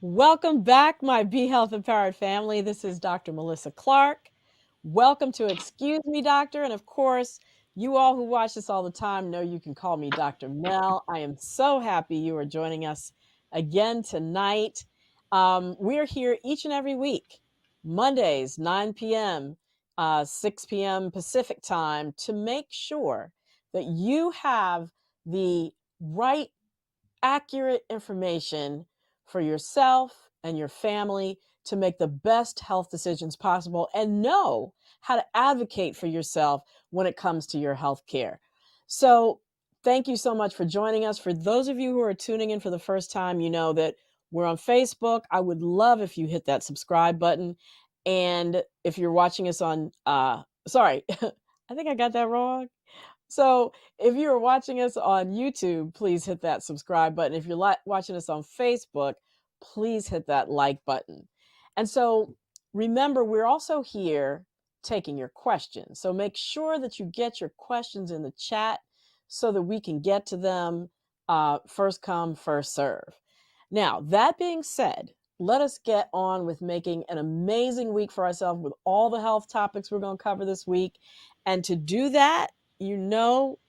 Welcome back, my Be Health Empowered family. This is Dr. Melissa Clarke. Welcome to Excuse Me, Doctor. And of course, you all who watch this all the time know you can call me Dr. Mel. I am so happy you are joining us again tonight. We're here each and every week, Mondays, 9 p.m., 6 p.m. Pacific time, to make sure that you have the right accurate information for yourself and your family to make the best health decisions possible and know how to advocate for yourself when it comes to your health care. So, thank you so much for joining us. For those of you who are tuning in for the first time, you know that we're on Facebook. I would love if you hit that subscribe button. And if you're watching us on, sorry, I think I got that wrong. So if you're watching us on YouTube, please hit that subscribe button. If you're watching us on Facebook, please hit that like button. And so remember, we're also here taking your questions. So make sure that you get your questions in the chat so that we can get to them first come, first serve. Now, that being said, let us get on with making an amazing week for ourselves with all the health topics we're going to cover this week. And to do that, you know,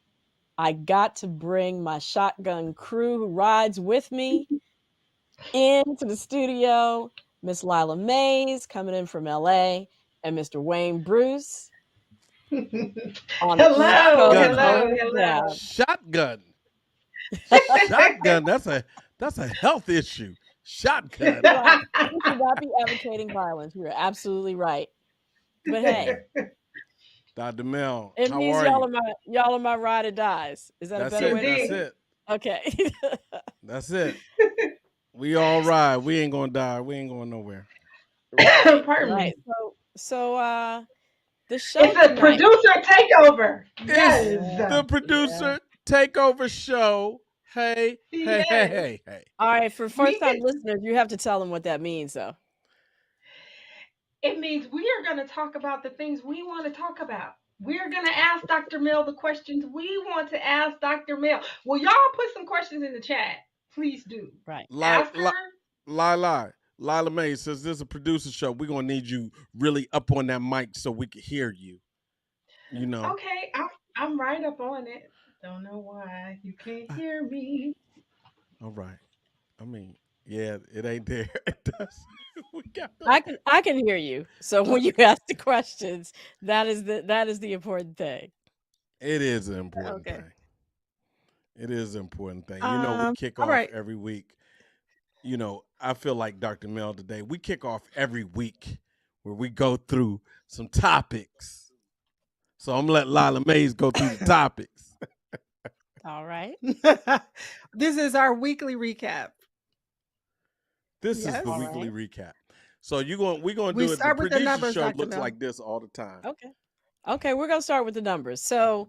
I got to bring my shotgun crew who rides with me into the studio. Miss Lila Mays coming in from LA and Mr. Wayne Bruce on the East Hello, Coast. hello. Shotgun. Shotgun. That's a health issue. Shotgun. Right. We should not be advocating violence. You're absolutely right. But hey, Dr. Mel, it how means are you? y'all are my ride or dies. Is that a That's better it. way to That's say it? it. Okay. That's it. We all ride. We ain't gonna die. We ain't going nowhere. Right. Pardon Right. me. So the show It's a tonight. producer takeover. It's Yeah. the Yeah. producer takeover show. Hey, hey, hey, Yes. hey, hey. All right, for We first-time get listeners, you have to tell them what that means, though. it means we are going to talk about the things we want to talk about. We're going to ask Dr. Mel the questions we want to ask Dr. Mel. Well, y'all put some questions in the chat. Please do. Right. Lila, Ask her. Lila May says this is a producer show. We're gonna need you really up on that mic so we can hear you. You know. Okay, I'm right up on it. Don't know why you can't hear me. All right. I mean, yeah, it ain't there. It does. We got to. I can hear you. So when you ask the questions, that is the important thing. It is an important Okay. thing. It is an important thing. You know, we kick All off right. every week. You know, I feel like Dr. Mel today. We kick off every week where we go through some topics. So I'm gonna let Lila Mays go through the topics. All right. This is our weekly recap. This is Yes. the All weekly right. recap. So we're gonna We do it. The start with the producer numbers, show Dr. looks Mel. like this all the time. Okay, we're going to start with the numbers. So,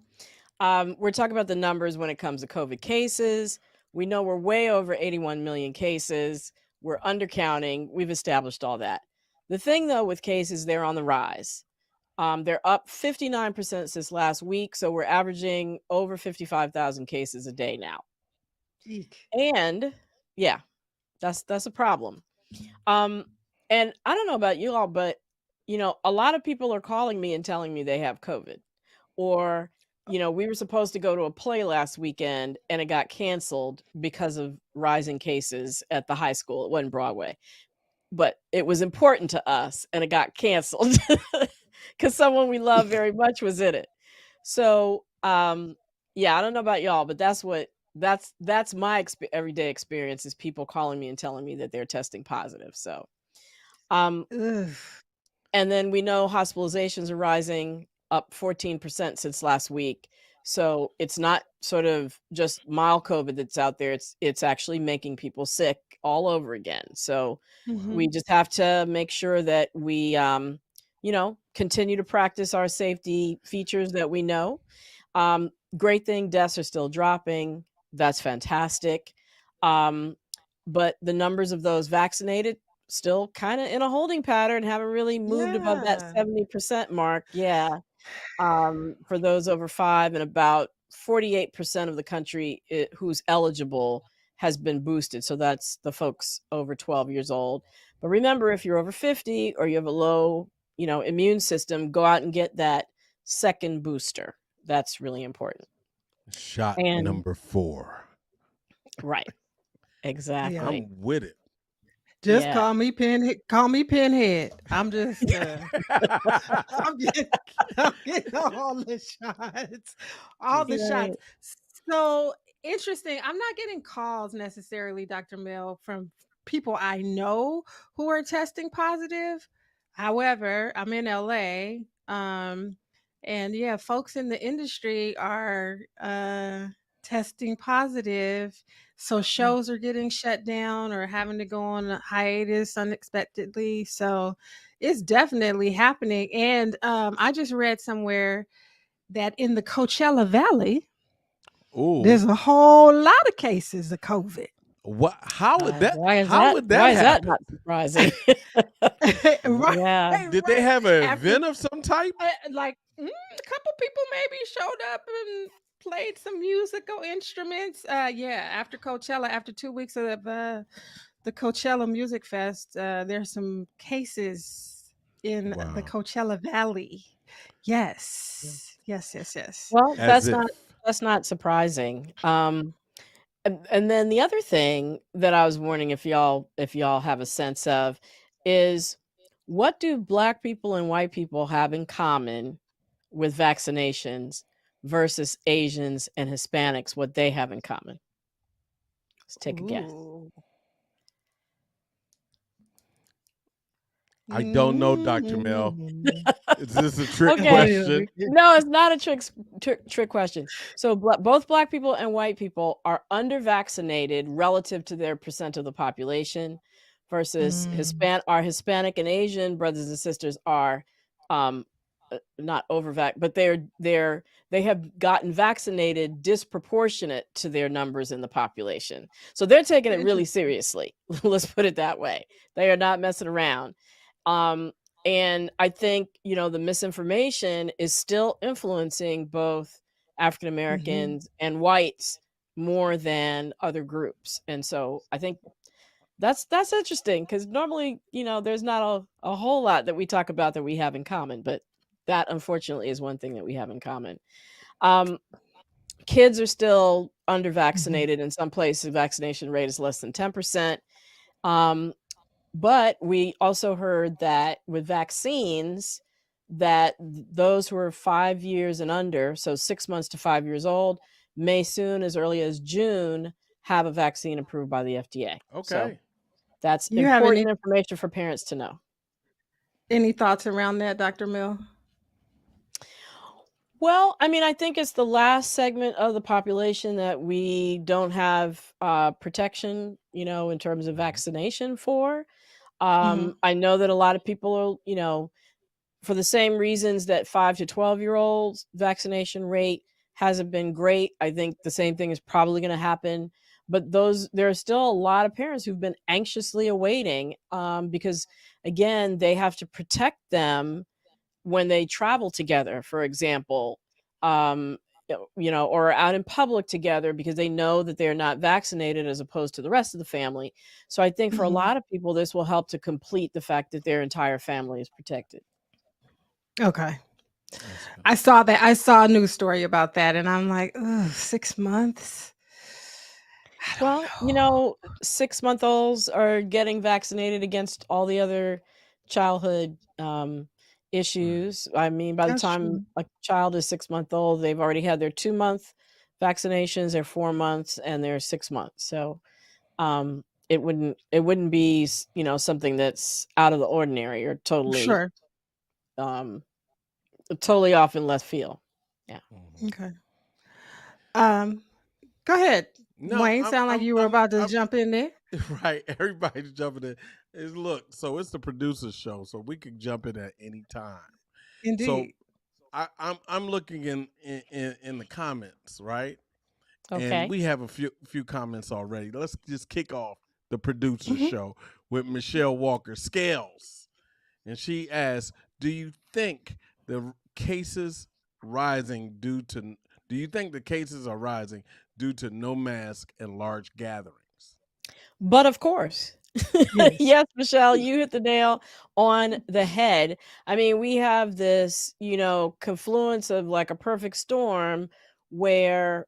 we're talking about the numbers when it comes to COVID cases. We know we're way over 81 million cases. We're undercounting. We've established all that. The thing, though, with cases, they're on the rise. They're up 59% since last week. So we're averaging over 55,000 cases a day now. Eek. And yeah, that's a problem. And I don't know about you all, but a lot of people are calling me and telling me they have COVID. Or, we were supposed to go to a play last weekend and it got canceled because of rising cases at the high school. It wasn't Broadway, but it was important to us and it got canceled because someone we love very much was in it. So, yeah, I don't know about y'all, but that's my everyday experience is people calling me and telling me that they're testing positive. So, Ugh. and then we know hospitalizations are rising up 14% since last week. So it's not sort of just mild COVID that's out there. It's actually making people sick all over again. So we just have to make sure that we, continue to practice our safety features that we know. Great thing, deaths are still dropping. That's fantastic. But the numbers of those vaccinated still kind of in a holding pattern, haven't really moved above that Yeah. 70% mark. Yeah. For those over 5, and about 48% of the country who's eligible has been boosted. So that's the folks over 12 years old. But remember, if you're over 50 or you have a low, immune system, go out and get that second booster. That's really important. Shot And number 4. right. Yeah. Exactly. I'm with it. Just Yeah. call me Pinhead. I'm just I'm getting I'm getting all the shots. All the Right. shots. So interesting. I'm not getting calls necessarily, Dr. Mill, from people I know who are testing positive. However, I'm in LA. And yeah, folks in the industry are testing positive. So shows are getting shut down or having to go on a hiatus unexpectedly. So it's definitely happening. And I just read somewhere that in the Coachella Valley, there's Ooh. a whole lot of cases of COVID. What how would that Why is how that? would that Why is that happen? not surprising? W- Right, Yeah. Did they right. have an After event of some type? like a couple people maybe showed up and played some musical instruments. Yeah, after Coachella, after 2 weeks of the Coachella Music Fest, there's some cases in the Wow. Coachella Valley. Yes, yes, yes, yes. Well, As if. that's not surprising. And then the other thing that I was wondering if y'all have a sense of is, what do Black people and white people have in common with vaccinations versus Asians and Hispanics? What they have in common? Let's take a guess. Ooh. I don't know, Dr. Mel. Mm. Is this a trick Okay. Yeah, question? No, it's not a trick question. So both Black people and white people are under vaccinated relative to their percent of the population, versus Mm. our Hispanic and Asian brothers and sisters are um not but they have gotten vaccinated disproportionate to their numbers in the population. So they're taking it really Interesting. seriously. Let's put it that way. They are not messing around. Um and I think, the misinformation is still influencing both African Mhm. Americans and whites more than other groups. And so I think that's interesting, because normally, there's not a whole lot that we talk about that we have in common, but that unfortunately is one thing that we have in common. Um, Kids are still under Mhm. vaccinated. In some places, vaccination rate is less than 10%. Um, but we also heard that with vaccines, that those who are 5 years and under, so 6 months to 5 years old, may soon, as early as June, have a vaccine approved by the FDA. So Okay. that's You have important information for parents to know. any thoughts around that, Dr. Mill? Well, I mean, I think it's the last segment of the population that we don't have protection, in terms of Mhm. vaccination for. Mhm. I know that a lot of people are, for the same reasons that 5 to 12-year-olds vaccination rate hasn't been great. I think the same thing is probably going to happen. But there are still a lot of parents who've been anxiously awaiting, because, again, they have to protect them when they travel together, for example, um, or out in public together, because they know that they're not vaccinated as opposed to the rest of the family. So I think for a Mhm. lot of people, this will help to complete the fact that their entire family is protected. Okay. That's good. I saw that. I saw a news story about that, and I'm like, ugh, 6 months. I don't Well, know. 6-month-olds are getting vaccinated against all the other childhood Right. issues. I mean, by the That's time true. a child is 6-month old, they've already had their 2-month vaccinations, their 4 months, and their 6 months. So it wouldn't be something that's out of the ordinary or Sure. um, totally off in left field. Yeah. Mhm. Okay. Um, Go ahead, No, Wayne. Sound like you were about to I'm jump in there. right. Everybody's jumping in. Look, so it's the producer show, so we can jump in at any time. So Indeed. I'm looking in the comments, right? And Okay. we have a few comments already. Let's just kick off the producer Mhm. show with Michelle Walker Scales, and she asks, "Do you think the cases rising due to? Do you think the cases are rising due to no mask and large gatherings?" But of course. Yes. Yes, Michelle, you hit the nail on the head. I mean, we have this, confluence of like a perfect storm where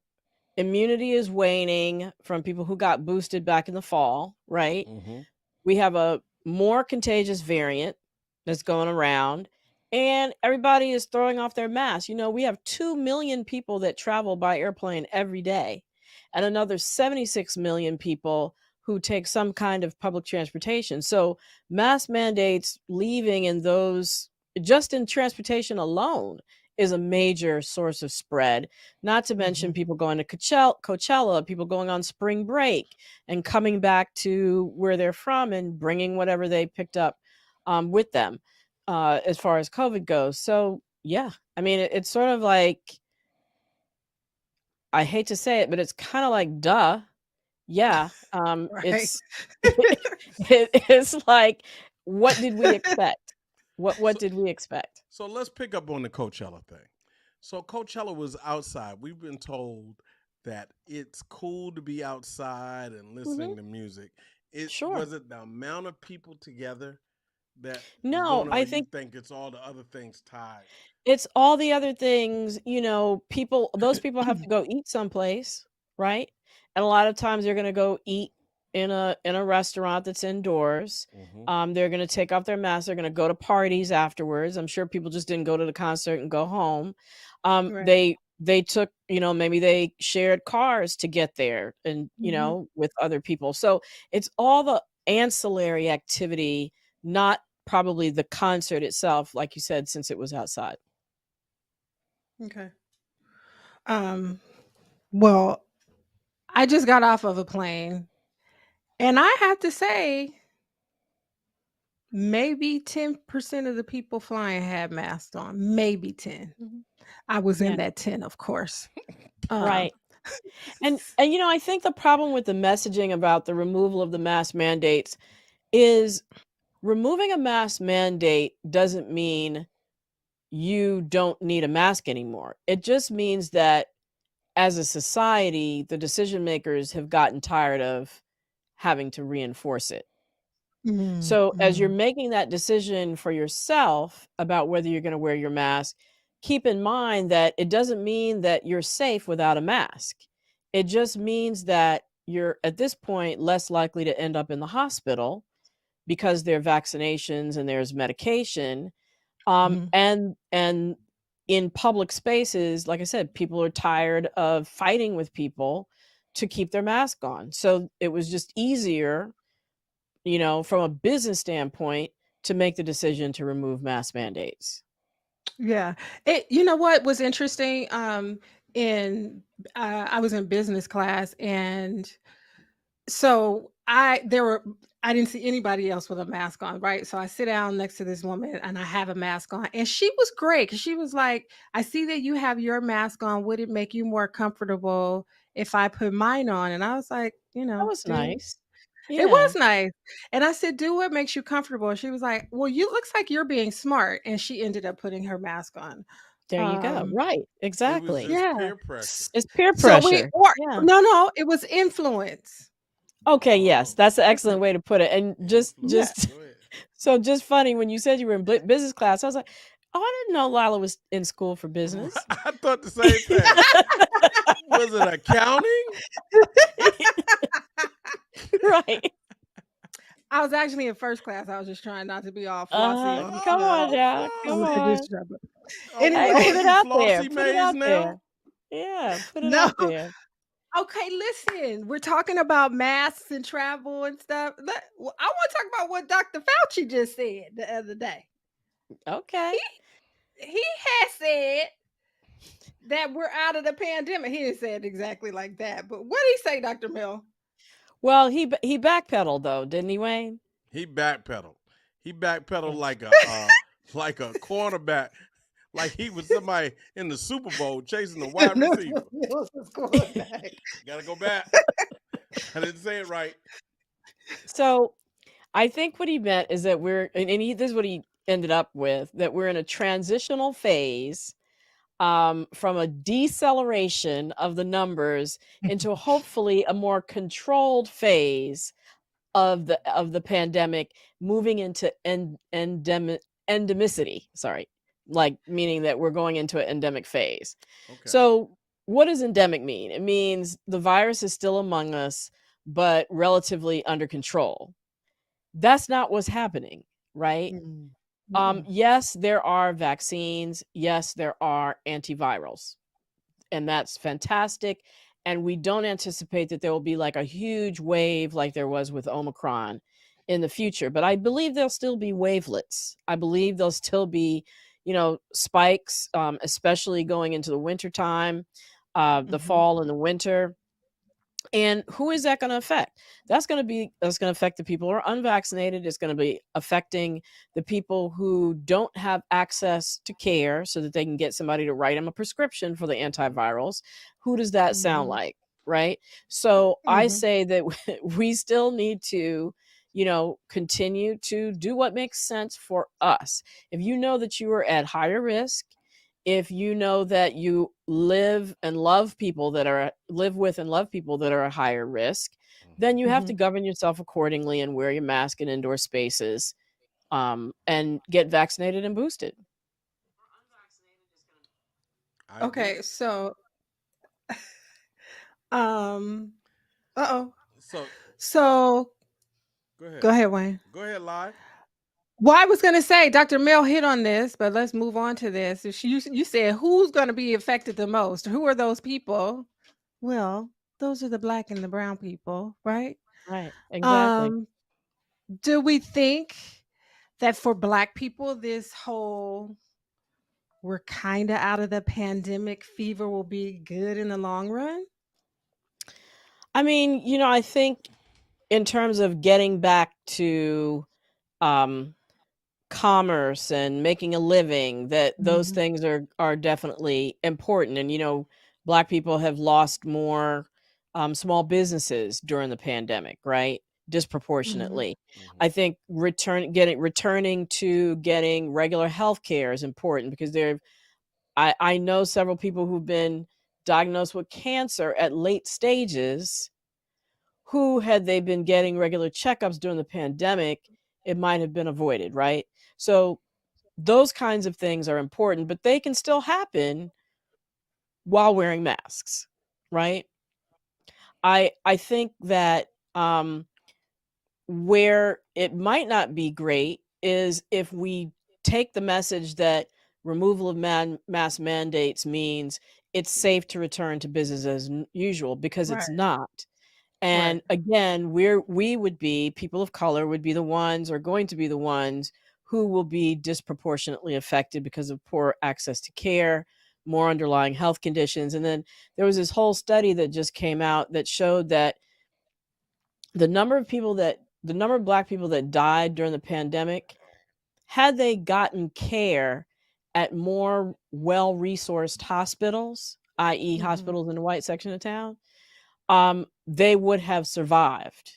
immunity is waning from people who got boosted back in the fall, right? Mm-hmm. We have a more contagious variant that's going around, and everybody is throwing off their masks. We have 2 million people that travel by airplane every day, and another 76 million people who take some kind of public transportation. So, mask mandates leaving in those, just in transportation alone, is a major source of spread. Not to mention Mhm. people going to Coachella, people going on spring break and coming back to where they're from and bringing whatever they picked up with them as far as COVID goes. So, yeah, I mean, it's sort of like, I hate to say it, but it's kind of like, duh. Yeah. Right. It's, it's like, what did we expect? What So, did we expect? so let's pick up on the Coachella thing. So Coachella was outside. We've been told that it's cool to be outside and Hmm. listening to music. It Sure. was it the amount of people together that was No, going on, I or you think think it's all the other things tied? it's all the other things, those people have to go eat someplace, right? And a lot of times they're gonna go eat in a restaurant that's indoors. Mm-hmm. They're gonna take off their masks, they're gonna go to parties afterwards. I'm sure people just didn't go to the concert and go home. Right. They took, maybe they shared cars to get there and, Mhm. with other people. So it's all the ancillary activity, not probably the concert itself, like you said, since it was outside. Okay. Um, well, I just got off of a plane, and I have to say, maybe 10% of the people flying had masks on. Maybe 10. Mhm. I was in Yeah, that 10, of course. Um, right. And I think the problem with the messaging about the removal of the mask mandates is removing a mask mandate doesn't mean you don't need a mask anymore. It just means that as a society, the decision makers have gotten tired of having to reinforce it. mm, So, as you're mm, making that decision for yourself about whether you're going to wear your mask, keep in mind that it doesn't mean that you're safe without a mask. It just means that you're at this point less likely to end up in the hospital because there are vaccinations and there's medication. mhm. And in public spaces, like I said, people are tired of fighting with people to keep their mask on. So it was just easier, from a business standpoint, to make the decision to remove mask mandates. Yeah. You know what was interesting? In I was in business class, and so I didn't see anybody else with a mask on, right? So I sit down next to this woman and I have a mask on. And she was great because she was like, I see that you have your mask on. Would it make you more comfortable if I put mine on? And I was like, That was do nice. it was Yeah, nice. And I said, do what makes you comfortable. And she was like, well, you looks like you're being smart. And she ended up putting her mask on. there you go. Um, Right, It was exactly. just yeah. peer pressure. It's peer So we pressure. or Yeah. no, it was influence. Okay, yes, Oh, that's an excellent way to put it. And just Yeah. influence. just Go ahead. so just funny when you said you were in business class, I was like, "Oh, I didn't know Lila was in school for business." I thought the same thing. Was it accounting? Right. I was actually in first class. I was just trying not to be all flossy on Come on Oh, now, come on the on. register. But oh, Hey, oh, put anyway, it you out there, flossy put it maze out now? there. Yeah, put it no. out there. Okay, listen. We're talking about masks and travel and stuff. Well, I want to talk about what Dr. Fauci just said the other day. Okay. He he has said that we're out of the pandemic. He didn't say it exactly like that, but what did he say, Dr. Mill? Well, he backpedaled though, didn't he, Wayne? He backpedaled. He backpedaled like a cornerback, like he was somebody in the Super Bowl chasing the wide receiver. Mills was quarterback. Gotta go back. I didn't say it right. So, I think what he meant is that this is what he ended up with, that we're in a transitional phase from a deceleration of the numbers into hopefully a more controlled phase of the pandemic moving into endemicity. Sorry, like meaning that we're going into an endemic phase. Okay. So, what does endemic mean? It means the virus is still among us, but relatively under control. That's not what's happening, right? Mm. Mm-mm. Yes, there are vaccines. Yes, there are antivirals, and that's fantastic. And we don't anticipate that there will be like a huge wave like there was with Omicron in the future. But I believe there'll still be wavelets. I believe there'll still be, spikes, especially going into the winter time, the Mm-hmm. fall and the winter. And who is that going to affect? That's going to affect the people who are unvaccinated. It's going to be affecting the people who don't have access to care so that they can get somebody to write them a prescription for the antivirals. Who does that sound Mm-hmm. like? Right. So I Mm-hmm. say that we still need to, continue to do what makes sense for us. If you know that you are at higher risk, if you know that you live with and love people that are at higher risk, then you have to Mm-hmm. govern yourself accordingly and wear your mask in indoor spaces, and get vaccinated and boosted. I agree. Okay, so um uh-oh. So So go ahead. go ahead, Wayne. Go ahead, live. Well, I was going to say Dr. Mel hit on this, but let's move on to this. You said who's going to be affected the most? Who are those people? Well, those are the black and the brown people, right? Right. Exactly. Um, do we think that for black people, this whole we're kind of out of the pandemic fever will be good in the long run? I mean, I think in terms of getting back to, um, commerce and making a living, that those Hmm. things are definitely important. And black people have lost more, small businesses during the pandemic, right? Hmm. Disproportionately. Hmm. I think returning to getting regular health care is important, because I know several people who've been diagnosed with cancer at late stages, who, had they been getting regular checkups during the pandemic, it might have been avoided, right? So those kinds of things are important, but they can still happen while wearing masks, right? I think that, where it might not be great is if we take the message that removal of mask mandates means it's safe to return to business as usual, because it's Right, not. right. And again, we would be, people of color would be the ones, or going to be the ones, who will be disproportionately affected because of poor access to care, more underlying health conditions. And then there was this whole study that just came out that showed that the number of black people that died during the pandemic, had they gotten care at more well-resourced hospitals, i.e. Hmm. hospitals in the white section of town, they would have survived.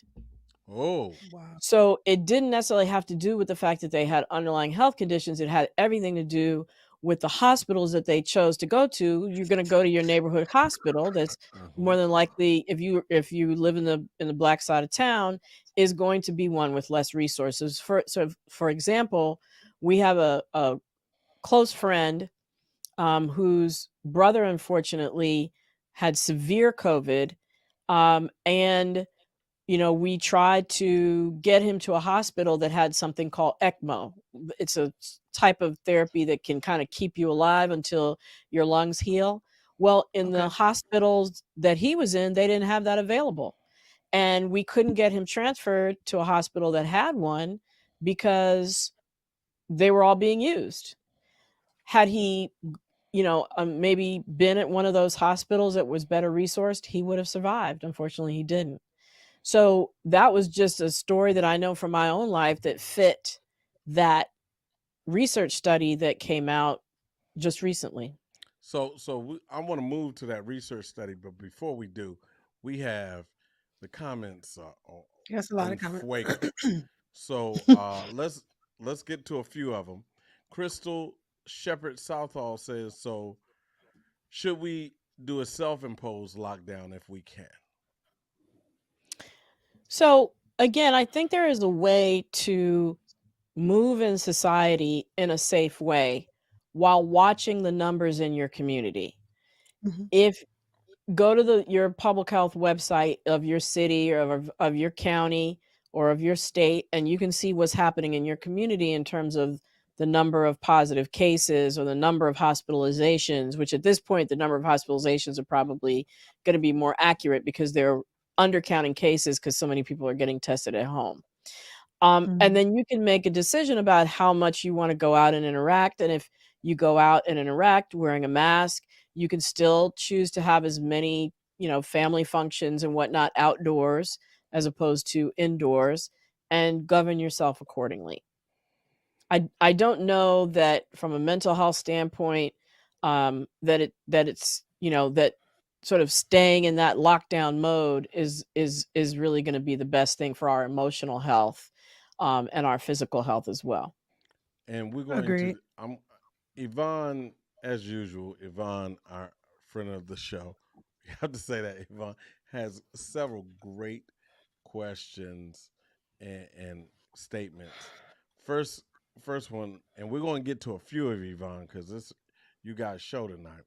Oh. Wow. So it didn't necessarily have to do with the fact that they had underlying health conditions. It had everything to do with the hospitals that they chose to go to. You're going to go to your neighborhood hospital. That's Hmm. more than likely, if you live in the black side of town, is going to be one with less resources. For example, we have a close friend, whose brother unfortunately had severe COVID, and we tried to get him to a hospital that had something called ECMO. It's a type of therapy that can kind of keep you alive until your lungs heal. Well, in the Okay. hospitals that he was in, they didn't have that available. And we couldn't get him transferred to a hospital that had one, because they were all being used. Had he, maybe been at one of those hospitals that was better resourced, he would have survived. Unfortunately, he didn't. So that was just a story that I know from my own life that fit that research study that came out just recently. I want to move to that research study, but before we do, we have the comments That's a lot en of comment. fuego. So let's get to a few of them. Crystal Shepherd Southall says, "So should we do a self-imposed lockdown if we can?" So Again, I think there is a way to move in society in a safe way while watching the numbers in your community. Mhm. If go to your public health website of your city or of your county or of your state, and you can see what's happening in your community in terms of the number of positive cases or the number of hospitalizations, which at this point, the number of hospitalizations are probably going to be more accurate because they're undercounting cases because so many people are getting tested at home. And Mhm. then you can make a decision about how much you want to go out and interact. And if you go out and interact wearing a mask, you can still choose to have as many, family functions and whatnot outdoors as opposed to indoors and govern yourself accordingly. I don't know that from a mental health standpoint, that it's that sort of staying in that lockdown mode is really going to be the best thing for our emotional health, and our physical health as well. And we're going to, Agreed. I'm Yvonne, as usual, Yvonne, our friend of the show. We have to say that Yvonne has several great questions and statements. First, first one, and we're going to get to a few of Yvonne because this you guys show tonight.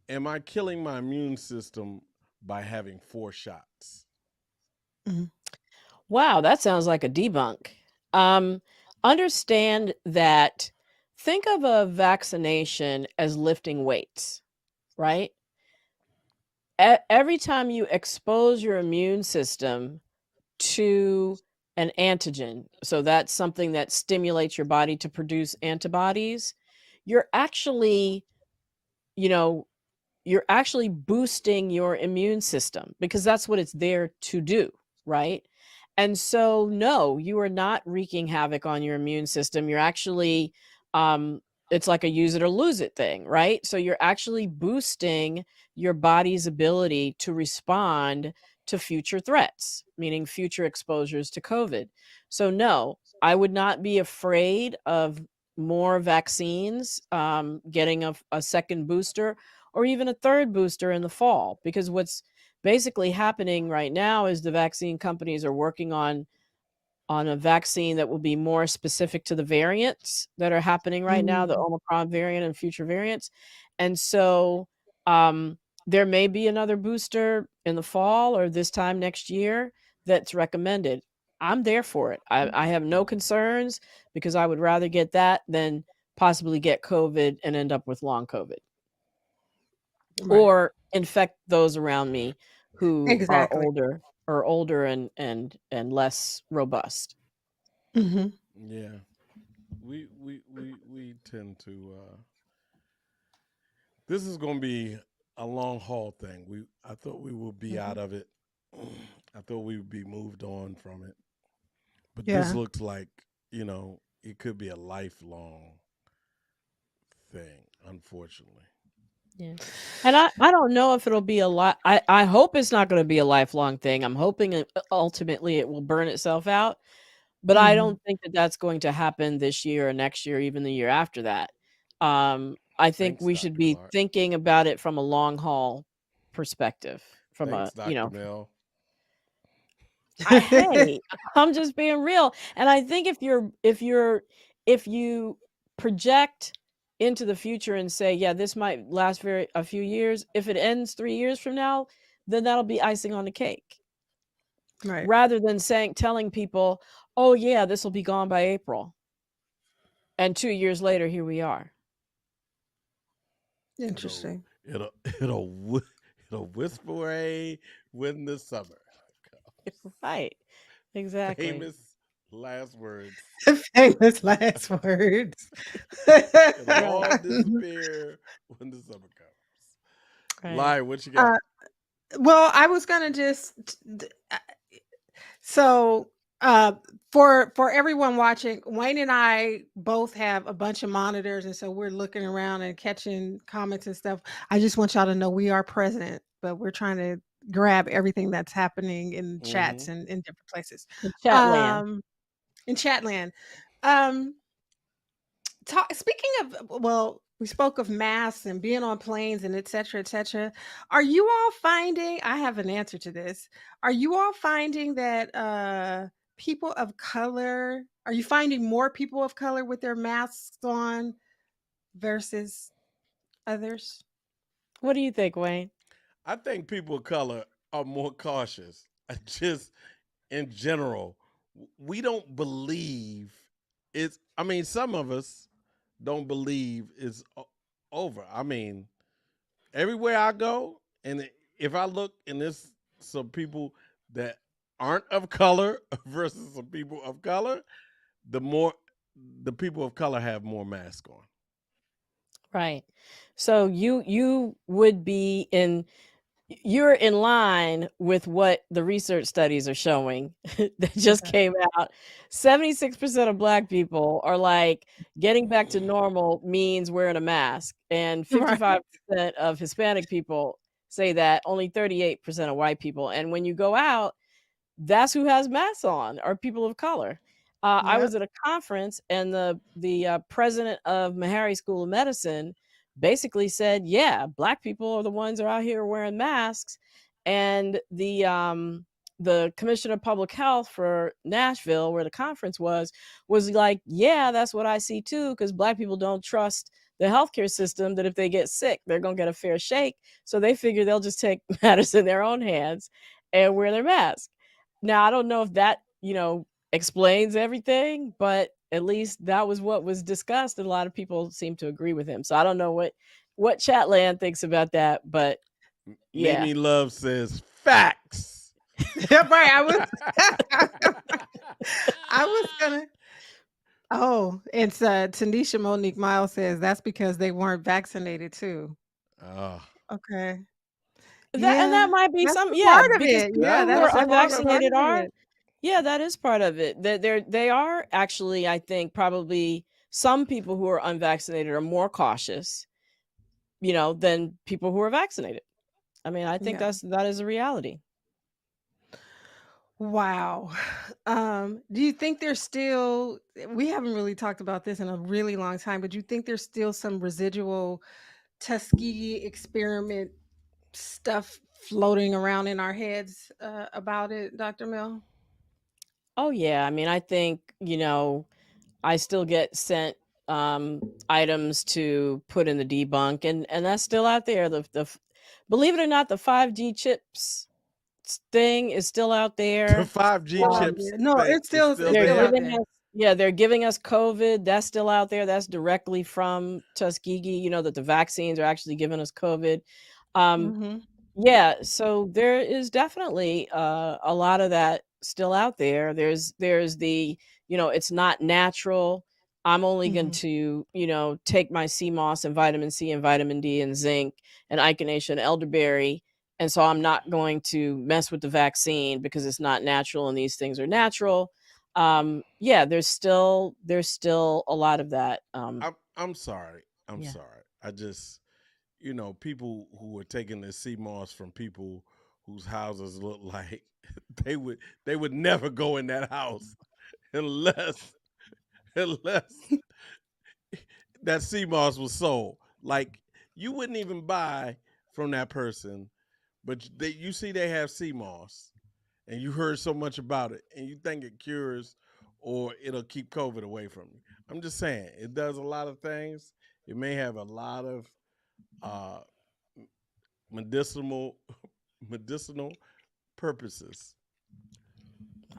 Am I killing my immune system by having 4 shots? Mhm. Wow, that sounds like a debunk. Um, Understand that, think of a vaccination as lifting weights, right? Every time you expose your immune system to an antigen, so that's something that stimulates your body to produce antibodies, you're actually, you know, you're actually boosting your immune system because that's what it's there to do, right? And so, no, you are not wreaking havoc on your immune system. You're actually, um, it's like a use it or lose it thing, right? So you're actually boosting your body's ability to respond to future threats, meaning future exposures to COVID. So, no, I would not be afraid of more vaccines, getting a second booster or even a third booster in the fall, because what's basically happening right now is the vaccine companies are working on a vaccine that will be more specific to the variants that are happening right now, the Mhm. Omicron variant and future variants. And so, um, there may be another booster in the fall or this time next year that's recommended. I'm there for it. I have no concerns because I would rather get that than possibly get COVID and end up with long COVID Right. or infect those around me who are Exactly. older and less robust. Mhm. Yeah, we tend to. This is going to be a long haul thing. I thought we would be Mhm. out of it. I thought we would be moved on from it, but this Yeah. looks like it could be a lifelong thing. Unfortunately, Yeah. And I don't know if it'll be a lot. I hope it's not going to be a lifelong thing. I'm hoping ultimately it will burn itself out, but I Mhm. don't think that that's going to happen this year or next year, even the year after that. I think thanks, we should Doctor be Clark. thinking about it from a long haul perspective. From Thanks, a, Doctor Mel. hey, I'm just being real. And I think if you project into the future and say, yeah, this might last very a few years, if it ends 3 years from now, then that'll be icing on the cake. Right. Rather than telling people, "Oh yeah, this will be gone by April." And 2 years later, here we are. It'll Interesting. it'll it'll whi- it'll whisper away when the summer Right. Exactly. famous last words. Famous last words. It'll all Right. disappear when the summer comes. Right. Lie, what you Uh, got? well, I was gonna so uh for everyone watching, Wayne and I both have a bunch of monitors, and so we're looking around and catching comments and stuff. I just want y'all to know we are present, but we're trying to grab everything that's happening in chats Mm-hmm. and in different places. In Chatland. Um in Chatland. Um speaking of, well, We spoke of masks and being on planes and et cetera, et cetera. Are you all finding, I have an answer to this. Are you all finding that people of color, are you finding more people of color with their masks on versus others? What do you think, Wayne? I think people of color are more cautious. Just in general, we don't believe it's. I mean, some of us don't believe it's over. I mean, everywhere I go, and if I look and there's some people that aren't of color versus some people of color, the more the people of color have more masks on. Right. So you would be in you're in line with what the research studies are showing that just Okay. came out. 76% of Black people are like getting back to normal means wearing a mask, and Right. 55% of Hispanic people say that, only 38% of white people. And when you go out, that's who has masks on, are people of color. I Yep. was at a conference, and the president of Meharry School of Medicine basically said, "Yeah, Black people are the ones that are out here wearing masks." And the commissioner of public health for Nashville, where the conference was like, "Yeah, that's what I see too, because Black people don't trust the healthcare system. That if they get sick, they're gonna get a fair shake. So they figure they'll just take matters in their own hands and wear their mask." Now, I don't know if that, explains everything, but at least that was what was discussed, and a lot of people seem to agree with him. So I don't know what Chatland thinks about that, but yeah. Mimi Love says facts. Right. I was gonna. Oh, it's Tanisha Monique Miles says that's because they weren't vaccinated too. Oh, Okay. That Yeah, might be that's some, a yeah, part of because it. people Yeah, that who that's are that's a definitely part of part it. unvaccinated of are, it. yeah, that is part of it. They are actually, I think, probably some people who are unvaccinated are more cautious, than people who are vaccinated. I mean, I think Yeah. that is a reality. Wow. Do you think there's still, we haven't really talked about this in a really long time, but do you think there's still some residual Tuskegee experiment stuff floating around in our heads about it, Dr. Mel? Oh yeah, I mean, I think, I still get sent items to put in the debunk, and that's still out there. Believe it or not, the 5G chips thing is still out The there. 5G Still out Um, chips there. No, thing is still it's they're still there. out giving there. us yeah, they're giving us COVID. That's still out there. That's directly from Tuskegee, that the vaccines are actually giving us COVID. Um, Hmm. yeah, so there is definitely a lot of that still out there. There's it's not natural. I'm only going Hmm. to, take my sea moss and vitamin C and vitamin D and zinc and echinacea and elderberry. And so I'm not going to mess with the vaccine because it's not natural and these things are natural. Yeah, there's still a lot of that. I'm sorry. I'm Yeah. sorry. I just people who are taking the sea moss from people whose houses look like they would never go in that house unless unless that sea moss was sold. Like you wouldn't even buy from that person, but you see they have sea moss, and you heard so much about it, and you think it cures or it'll keep COVID away from you. I'm just saying it does a lot of things. It may have a lot of uh, medicinal medicinal purposes.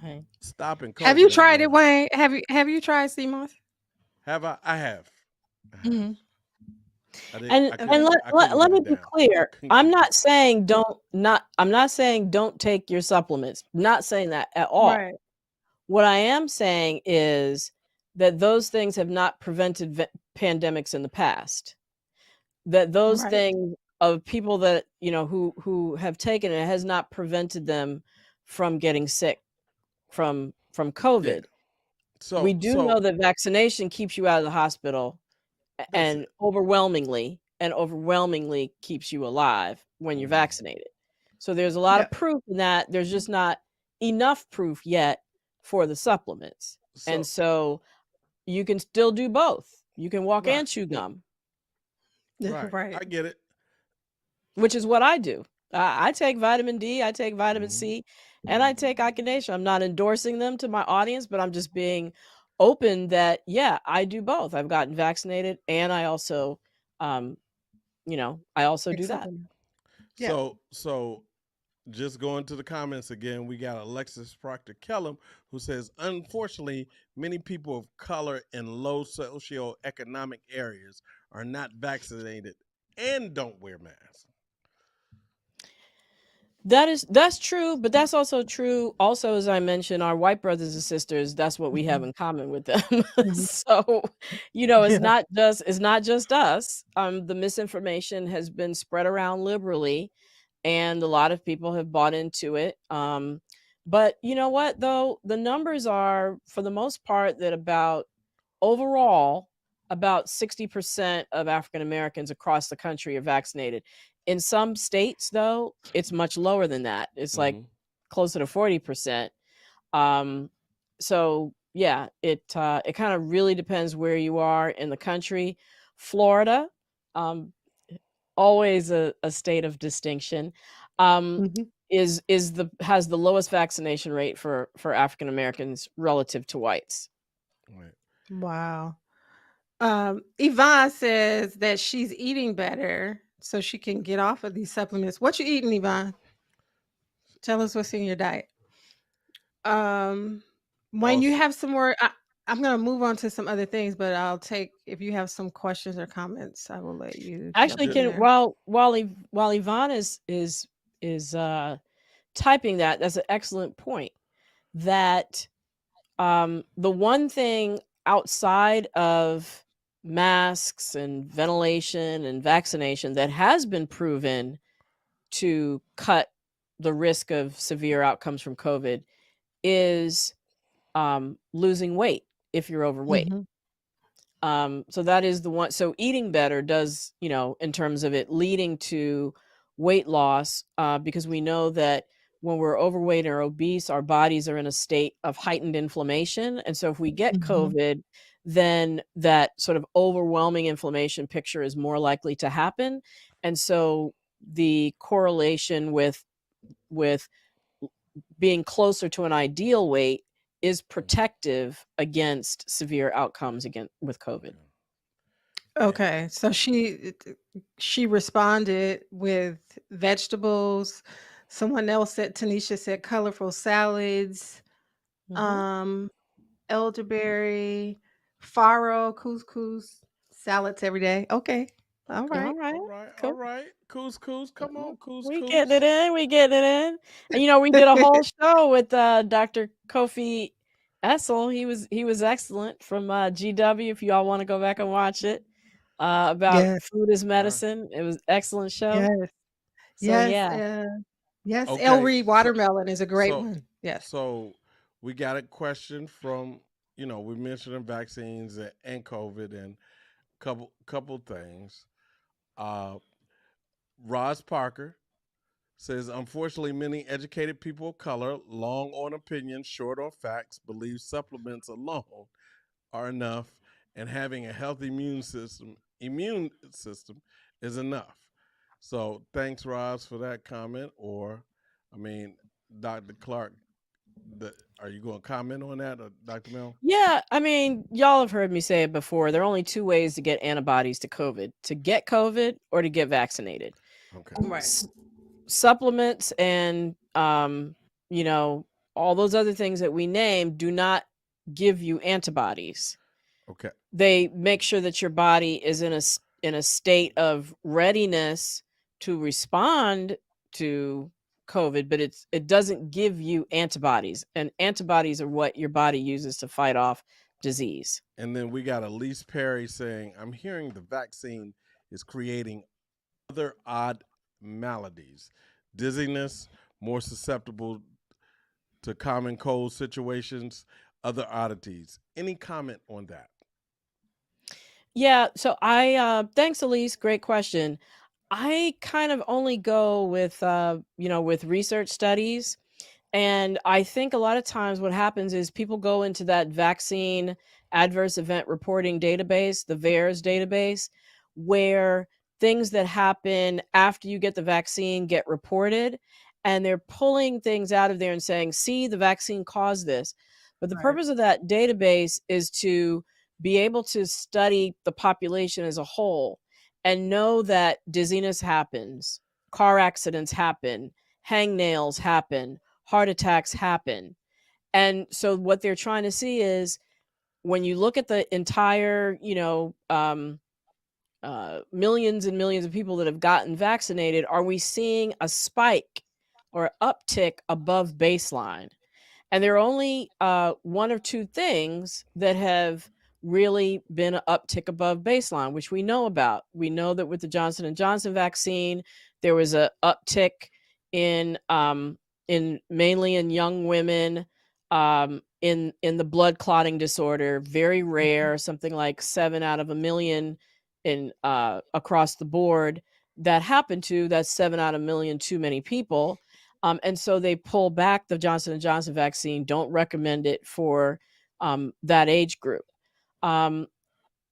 Right. Stopping Have you COVID ain't tried it, worth it. Wayne? Have you tried CMOS? Have I? I have. I have. Hmm. I did. And I and couldn't. let, I let, couldn't let get me it be down. clear. Couldn't keep it. I'm not saying don't take your supplements. Not saying that at all. Right. What I am saying is that those things have not prevented pandemics in the past. That those Right. things of people that, who have taken it has not prevented them from getting sick from Yeah. COVID. We So do know so that vaccination keeps you out of the hospital, that's and it. overwhelmingly keeps you alive when you're Mhm. vaccinated. So there's a lot Yeah. of proof in that. There's just not enough proof yet for the supplements. And So so you can still do both. You can walk right. and chew gum. Right. Right. I get it. which is what I do. I take vitamin D, I take vitamin Mhm. C, and I take echinacea. I'm not endorsing them to my audience, but I'm just being open that yeah, I do both. I've gotten vaccinated, and I also, um, I also Take do that. supplement. Yeah. So just going to the comments again, we got Alexis Proctor Kellum who says, unfortunately, many people of color in low socioeconomic areas are not vaccinated and don't wear masks. That's true, but that's also true. Also, as I mentioned, our white brothers and sisters, that's what we have Mhm. in common with them. Mhm. So, Yeah. it's not just us. The misinformation has been spread around liberally, and a lot of people have bought into it. But you know what though? The numbers are for the most part that overall, about 60% of African Americans across the country are vaccinated. In some states, though, it's much lower than that. It's like Hmm. closer to 40%. Um, so yeah, it kind of really depends where you are in the country. Florida, um, always a state of distinction, um, Mhm. is the has the lowest vaccination rate for African Americans relative to whites. Right. Wow. Yvonne says that she's eating better so she can get off of these supplements. What you eating, Yvonne? Tell us what's in your diet. Um, when you Also, have some more, I'm gonna move on to some other things, but I'll take if you have some questions or comments, I will let you jump Actually, in can there. while Yvonne is typing that, that's an excellent point. That the one thing outside of masks and ventilation and vaccination that has been proven to cut the risk of severe outcomes from COVID is losing weight if you're overweight. Mhm. So that is the one. So eating better does, in terms of it leading to weight loss, because we know that when we're overweight or obese, our bodies are in a state of heightened inflammation. And so if we get Mhm. COVID, then that sort of overwhelming inflammation picture is more likely to happen. And so the correlation with being closer to an ideal weight is protective against severe outcomes again with COVID. yeah. Okay, so she responded with vegetables. Someone else said Tanisha said colorful salads, Mhm. um, elderberry, farro, couscous, salads every day. Okay, all Okay. right. All right. All right. All Cool. right. Couscous. Come on, We getting it couscous. in. We getting it in. And we did a whole show with Dr. Kofi Essel. He was excellent from GW. If you all want to go back and watch it, about Yes, food is Right. medicine. It was excellent show. yes, So yes, yeah. yes. Okay. Ellery watermelon is a great So, one. Yes. so we got a question from, we mentioned vaccines and COVID and couple things. Uh, Roz Parker says, unfortunately, many educated people of color, long on opinions, short on facts, believe supplements alone are enough, and having a healthy immune system is enough. So thanks, Roz, for that comment. Or, I mean, Dr. Clarke, are you going to comment on that, or Dr. Mel? Yeah, I mean, y'all have heard me say it before. There are only two ways to get antibodies to COVID: to get COVID or to get vaccinated. Okay. Right. S- Supplements and you know, all those other things that we named do not give you antibodies. Okay. They make sure that your body is in a state of readiness to respond to COVID, but it doesn't give you antibodies, and antibodies are what your body uses to fight off disease. And then we got Elise Perry saying, I'm hearing the vaccine is creating other odd maladies, dizziness, more susceptible to common cold situations, other oddities. Any comment on that? Yeah, so thanks Elise, great question. I kind of only go with with research studies. And I think a lot of times what happens is people go into that vaccine adverse event reporting database, the VAERS database, where things that happen after you get the vaccine get reported, and they're pulling things out of there and saying, see, the vaccine caused this. But the Right. purpose of that database is to be able to study the population as a whole and know that dizziness happens, car accidents happen, hangnails happen, heart attacks happen. And so what they're trying to see is, when you look at the entire, millions and millions of people that have gotten vaccinated, are we seeing a spike or uptick above baseline? And there are only one or two things that have really been an uptick above baseline, which we know about. We know that with the Johnson and Johnson vaccine, there was a uptick in mainly in young women, in the blood clotting disorder, very Mhm. rare, something like 7 out of 1 million in across the board that happened to. That's 7 out of 1 million too many people. And so they pull back the Johnson and Johnson vaccine, don't recommend it for that age group. Um,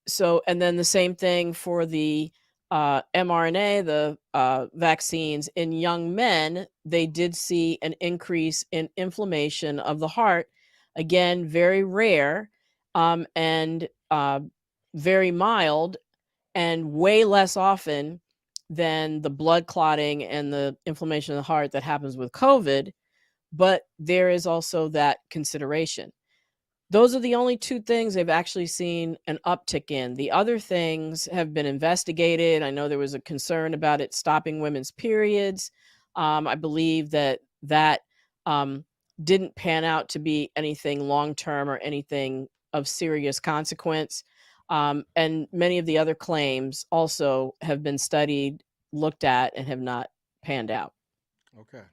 so, and then the same thing for the mRNA, the vaccines in young men, they did see an increase in inflammation of the heart. Again, very rare, and very mild, and way less often than the blood clotting and the inflammation of the heart that happens with COVID. But there is also that consideration. Those are the only two things they've actually seen an uptick in. The other things have been investigated. I know there was a concern about it stopping women's periods. I believe that um, didn't pan out to be anything long term or anything of serious consequence. And many of the other claims also have been studied, looked at, and have not panned out. Okay.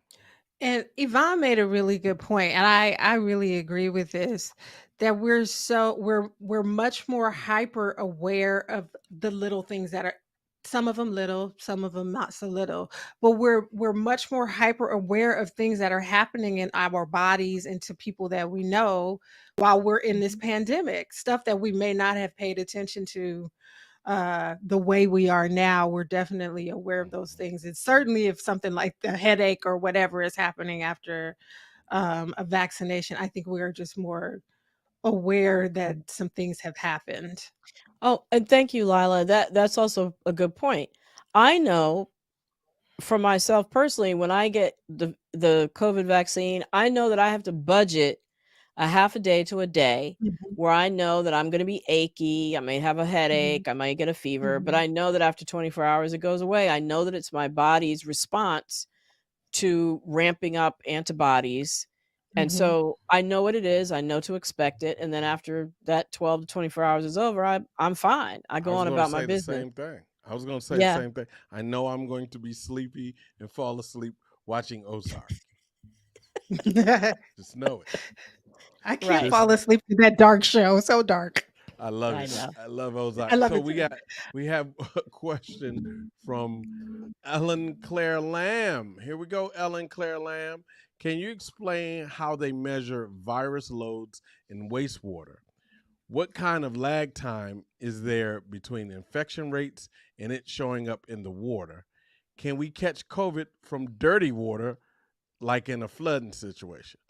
And Yvonne made a really good point, and I really agree with this, that we're much more hyper aware of the little things that are, some of them little, some of them not so little, but we're much more hyper aware of things that are happening in our bodies and to people that we know while we're in this pandemic, stuff that we may not have paid attention to the way we are now. We're definitely aware of those things. It's certainly if something like the headache or whatever is happening after a vaccination, I think we are just more aware that some things have happened. Oh, and thank you, Lila. That's also a good point. I know for myself personally, when I get the COVID vaccine, I know that I have to budget a half a day to a day Mhm, where I know that I'm going to be achy. I may have a mhm, headache. I might get a fever, but mhm, I know that after 24 hours it goes away. I know that it's my body's response to ramping up antibodies. And mhm. so I know what it is. I know to expect it. And then after that 12 to 24 hours is over, I'm fine. I I go was on going to about my say the business. same thing. I was going to say the Yeah. same thing. I know I'm going to be sleepy and fall asleep watching Ozark. Just know it. I can't Right. Just fall asleep to that dark show. So dark. I love I it. know. I love I Ozark. love So it too. we have a question from Ellen Claire Lamb. Here we go, Ellen Claire Lamb. Can you explain how they measure virus loads in wastewater? What kind of lag time is there between infection rates and it showing up in the water? Can we catch COVID from dirty water like in a flooding situation?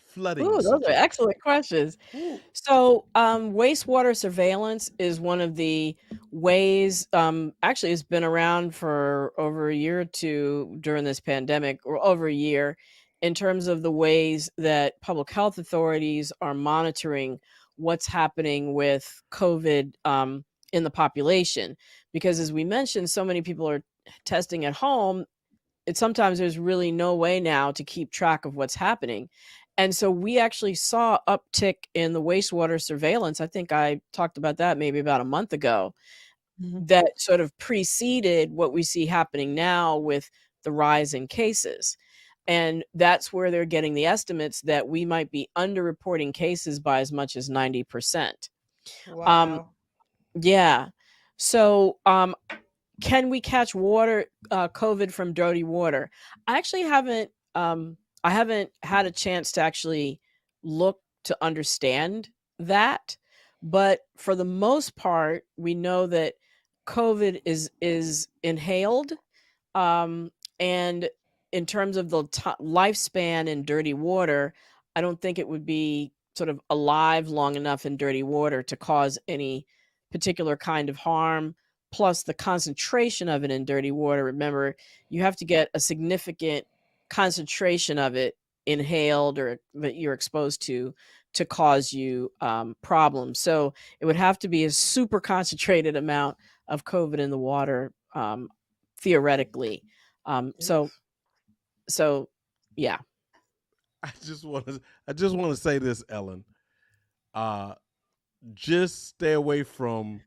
Flooding Ooh, those are situation. excellent questions. Ooh. So, wastewater surveillance is one of the ways, actually, it's been around for over a year or two during this pandemic, or over a year, in terms of the ways that public health authorities are monitoring what's happening with COVID in the population. Because as we mentioned, so many people are testing at home, it sometimes there's really no way now to keep track of what's happening. And so we actually saw uptick in the wastewater surveillance. I think I talked about that maybe about a month ago, Mhm. that sort of preceded what we see happening now with the rise in cases. And that's where they're getting the estimates that we might be underreporting cases by as much as 90%. Um, Wow. yeah. So can we catch COVID from dirty water? I actually I haven't had a chance to actually look to understand that, but for the most part, we know that COVID is inhaled, um, and in terms of the lifespan in dirty water, I don't think it would be sort of alive long enough in dirty water to cause any particular kind of harm. Plus, the concentration of it in dirty water, remember, you have to get a significant concentration of it inhaled or that you're exposed to cause you problems. So it would have to be a super concentrated amount of COVID in the water, theoretically. Um, so Yes. so yeah. I just want to say this, Ellen. Uh, just stay away from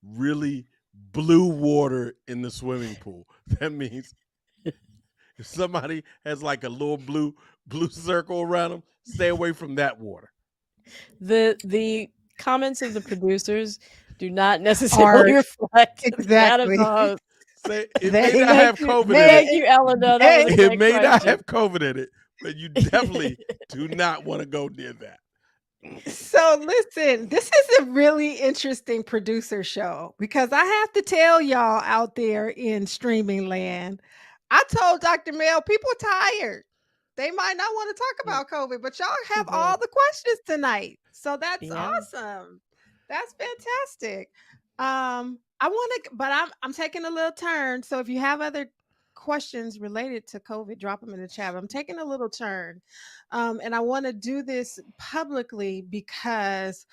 really blue water in the swimming pool. That means if somebody has like a little blue circle around them, stay away from that water. The comments of the producers do not necessarily Are reflect that of the exactly. host. Say it may They not Thank have you. COVID in it. Thank they you, Ellen. No, that was a they It great may not question. have COVID in it, but you definitely do not want to go near that. So listen, this is a really interesting producer show because I have to tell y'all out there in streaming land, I told Dr. Mel people tired. They might not want to talk Mm, about COVID, but y'all she have did. all the questions tonight. So that's Yeah. awesome. That's fantastic. I want to, but I'm taking a little turn. So if you have other questions related to COVID, drop them in the chat. I'm taking a little turn. And I want to do this publicly because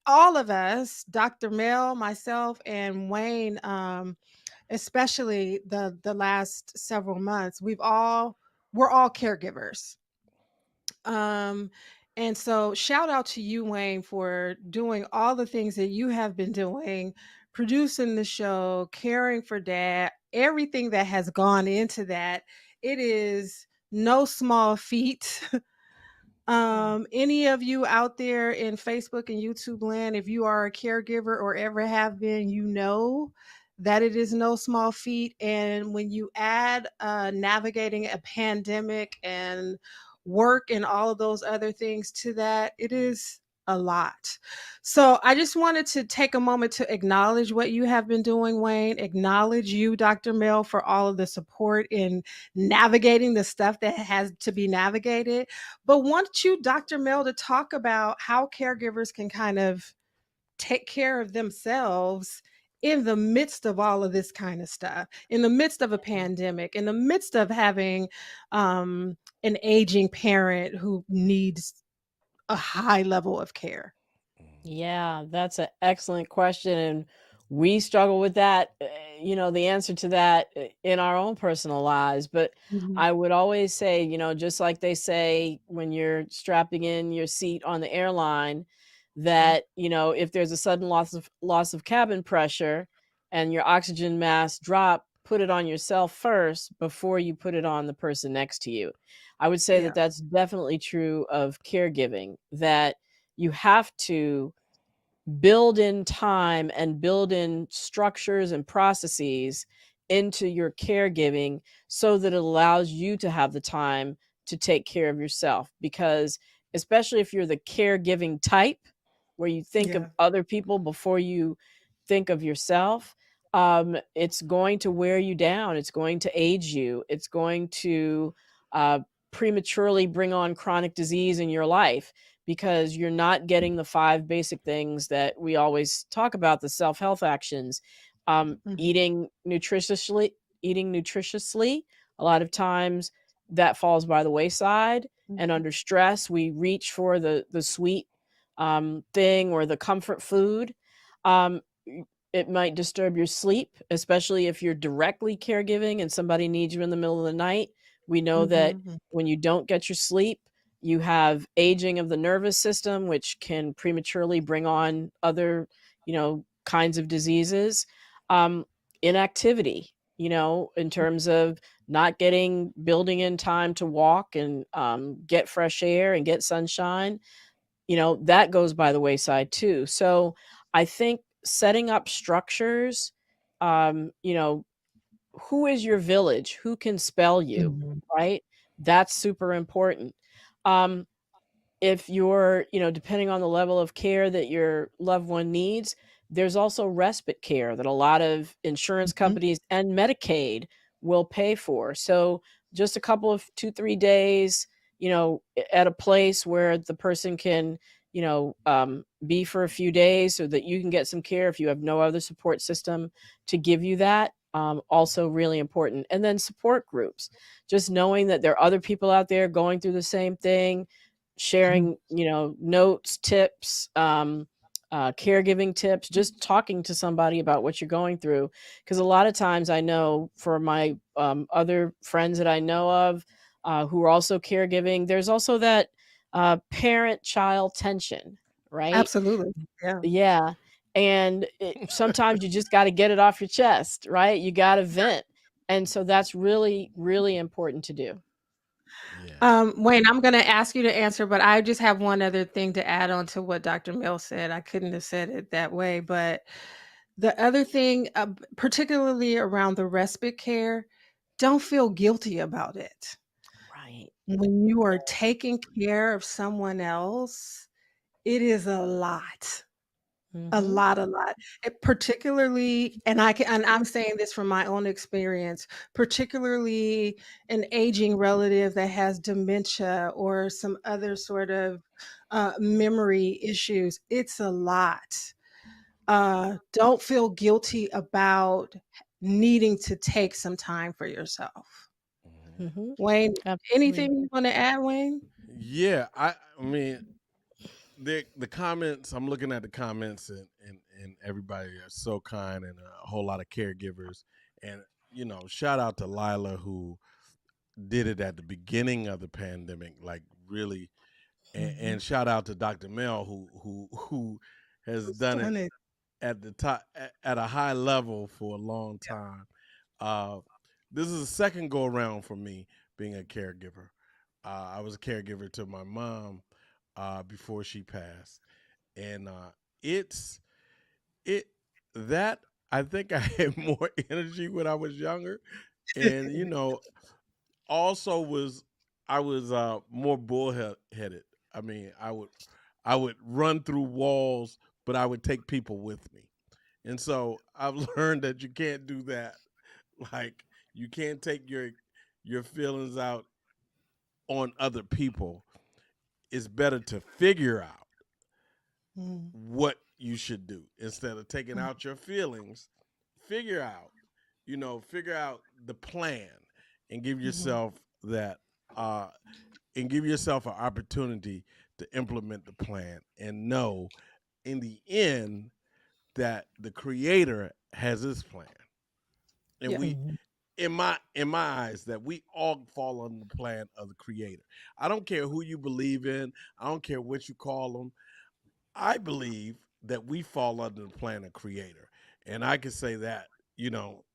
all of us, Dr. Mel, myself, and Wayne, especially the last several months, we're all caregivers. Um, and so shout out to you, Wayne, for doing all the things that you have been doing, producing the show, caring for dad, everything that has gone into that. It is no small feat. Mm. Any of you out there in Facebook and YouTube land, if you are a caregiver or ever have been, you know that it is no small feat. And when you add navigating a pandemic and work and all of those other things to that, it is a lot. So I just wanted to take a moment to acknowledge what you have been doing, Wayne, acknowledge you, Dr. Mel, for all of the support in navigating the stuff that has to be navigated, but want you, Dr. Mel, to talk about how caregivers can kind of take care of themselves in the midst of all of this kind of stuff, in the midst of a pandemic, in the midst of having an aging parent who needs a high level of care. Yeah, that's an excellent question, and we struggle with that, the answer to that in our own personal lives. But Mhm. I would always say, just like they say when you're strapping in your seat on the airline, Mhm. that, if there's a sudden loss of cabin pressure and your oxygen mask drop, put it on yourself first before you put it on the person next to you. I would say that Yeah. that's definitely true of caregiving, that you have to build in time and build in structures and processes into your caregiving so that it allows you to have the time to take care of yourself. Because, especially if you're the caregiving type, where you think of Yeah. other people before you think of yourself, it's going to wear you down. It's going to age you. It's going to uh, prematurely bring on chronic disease in your life because you're not getting the five basic things that we always talk about, the self-health actions. Mhm. Eating nutritiously, a lot of times that falls by the wayside, and Mhm. under stress we reach for the sweet thing or the comfort food. um, it might disturb your sleep, especially if you're directly caregiving and somebody needs you in the middle of the night. We know that Mhm. when you don't get your sleep, you have aging of the nervous system, which can prematurely bring on other, kinds of diseases. Um, Inactivity, in terms of not building in time to walk and get fresh air and get sunshine, that goes by the wayside too. So I think setting up structures, um, you know, who is your village? Who can spell you, Mhm. right? That's super important. If you're, depending on the level of care that your loved one needs, there's also respite care that a lot of insurance Mhm. companies and Medicaid will pay for. So just a couple of 2, 3 days, at a place where the person can, be for a few days so that you can get some care if you have no other support system to give you that. Also really important. And then support groups, just knowing that there are other people out there going through the same thing, Mhm. sharing, notes, tips, caregiving tips, just talking to somebody about what you're going through. Because a lot of times I know for my other friends that I know of who are also caregiving, there's also that parent child tension, right? Absolutely. Yeah. Yeah. And sometimes you just got to get it off your chest, right? You got to vent. And so that's really, really important to do. Yeah. Wayne, I'm going to ask you to answer, but I just have one other thing to add on to what Dr. Mill said. I couldn't have said it that way, but the other thing, particularly around the respite care, don't feel guilty about it. Right. When you are taking care of someone else, it is a lot. A Hmm. lot, a lot. Particularly, and I'm saying this from my own experience, particularly an aging relative that has dementia or some other sort of memory issues. It's a lot. Don't feel guilty about needing to take some time for yourself. Mhm. Hmm. Wayne, Absolutely. anything you want to add, Wayne? Yeah, I mean the comments. I'm looking at the comments, and everybody are so kind, and a whole lot of caregivers, and shout out to Lila who did it at the beginning of the pandemic, like really, Hmm. and shout out to Dr. Mel who has Who's done it done it? at the top at a high level for a long time. Uh, this is the second go around for me being a caregiver. I was a caregiver to my mom before she passed, and it's it that I think I had more energy when I was younger, and also was I was more bullheaded. I mean, I would run through walls, but I would take people with me. And so I've learned that you can't do that. Like you can't take your feelings out on other people. It's better to figure out Mm, what you should do instead of taking mm, out your feelings. Figure out, figure out the plan and give mhm. yourself that uh and give yourself an opportunity to implement the plan and know in the end that the creator has his plan. And Yeah. we Hmm. in my eyes that we all fall under the plan of the creator. I don't care who you believe in. I don't care what you call them. I believe that we fall under the plan of creator. And I can say that, you know,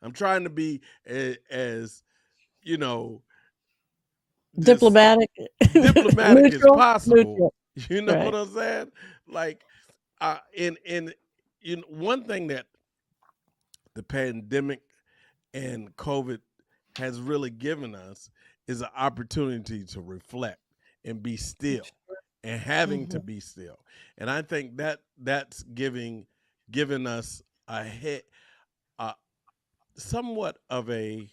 I'm trying to be as, you know, just Diplomatic, diplomatic as neutral, possible. neutral. You know what Right. I'm saying? Like in one thing that the pandemic and COVID has really given us is an opportunity to reflect and be still and having to Mhm. be still. And I think that that's giving us a hit uh, somewhat of a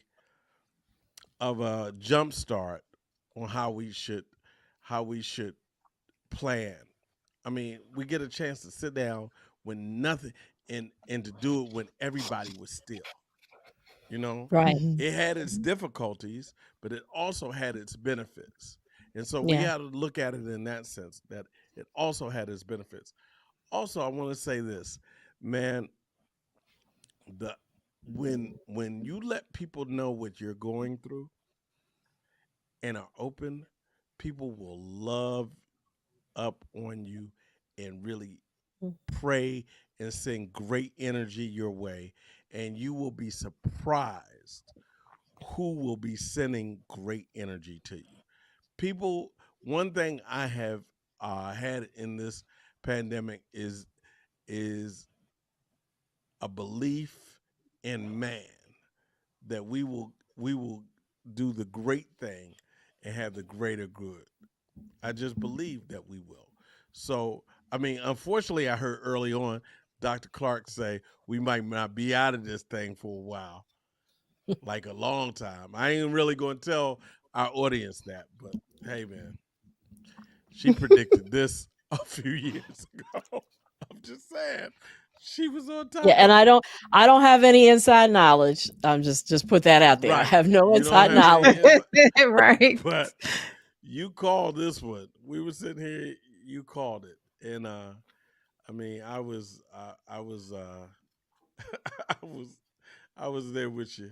jump start on how we should plan. I mean, we get a chance to sit down when nothing and to do it when everybody was still. You know, Right. Mhm. it had its difficulties, but it also had its benefits. And so we Yeah. had to look at it in that sense that it also had its benefits. Also, I want to say this, man, the when you let people know what you're going through and are open, people will love up on you and really pray and send great energy your way, and you will be surprised who will be sending great energy to you. People, one thing I have had in this pandemic is a belief in man that we will do the great thing and have the greater good. I just believe that we will. So, I mean, unfortunately, I heard early on Dr. Clarke say, we might not be out of this thing for a while, like a long time. I ain't really going to tell our audience that, but hey, man, she predicted this a few years ago. I'm just saying, she was on Yeah, top and of it. I don't have any inside knowledge. Just put that out there. I Right. have no You don't inside have any knowledge. inside, Right. but you called this one. We were sitting here, you called it. And I mean, I was I was I was there with you.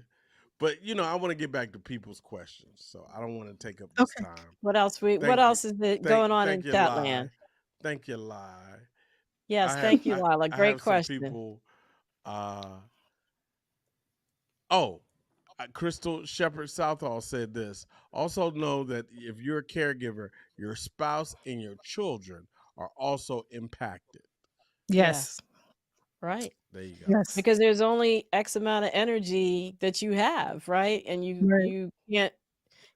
But I want to get back to people's questions. So I don't want to take up this Okay. time. What Thank you. else is it going on in Thank you, Chatland? Lie. Thank you, Lie. Yes, thank you, Lila. I Great have some question. people uh oh, Crystal Shepherd Southall said this. Also know that if you're a caregiver, your spouse and your children are also impacted. Yes, Yes. right. There you go. Yes. Because there's only X amount of energy that you have, right? And Right. you can't,